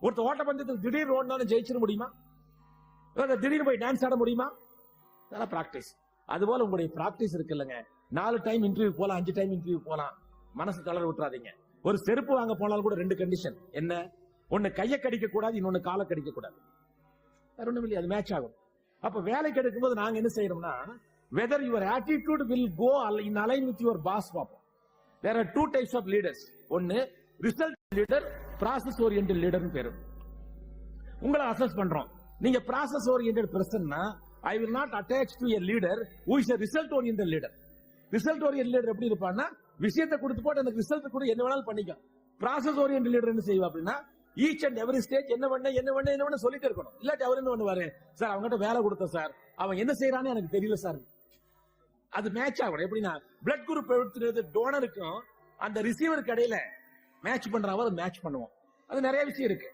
ஒருத்தர் ஓட்ட பந்தயத்தில் திடீர் ஓடினாலும் ஜெயிச்சிட முடியுமா? திடீர்னு போய் டான்ஸ் ஆட முடியுமா? அதெல்லாம் பிராக்டிஸ். அதுபோல உங்களுடைய பிராக்டிஸ் இருக்கு இல்லைங்க. 4 டைம் இன்டர்வியூ போலாம், 5 டைம் இன்டர்வியூ போலாம். மனசு தளர விட்டுறாதீங்க. ஒரு செருப்பு வாங்க போனாலும் கூட 2 கண்டிஷன். என்ன? ஒன்னு கையை கடிக்க கூடாது, இன்னொன்னு காலை கடிக்க கூடாது. அது மேட்ச் ஆகும். அப்ப வேலைக்கு எடுக்கும்போது நாங்க என்ன செய்யறோம்னா, whether your attitude will go in align with your boss பார்ப்போம். There are 2 types of leaders. ஒன்னு ரிசல்ட் லீடர், ப்ராசஸ் ஓரியன்டட் லீடர்னு பேரு. உங்களை அசஸ் பண்றோம். நீங்க ப்ராசஸ் ஓரியன்டட் பர்சன்னா, I will not attach to a leader who is a result oriented leader. Result oriented leader எப்படி இருப்பான்னா, விஷயத்தை கொடுத்து போட்டு எனக்கு ரிசல்ட் கூட என்ன வேணாலும் பண்ணிக்க. ப்ராசஸ் ஓரியன்டட் லீடர் என்ன செய்வா அப்படின்னா, ஈச் அண்ட் எவரி ஸ்டேஜ் என்ன பண்ண சொல்லிட்டு இருக்கணும். இல்லாட்டி அவர் என்ன பண்ணுவாரு, சார் அவங்ககிட்ட வேலை கொடுத்த சார், அவன் என்ன செய்யறான்னு எனக்கு தெரியல சார். அது மேட்ச் ஆகணும். எப்படின்னா, பிளட் குரூப் எடுத்துறது டோனருக்கும் அந்த ரிசீவருக்கு இடையில மேட்ச் பண்றவங்க மேட்ச் பண்ணுவோம். அது நிறைய விஷயம் இருக்கு.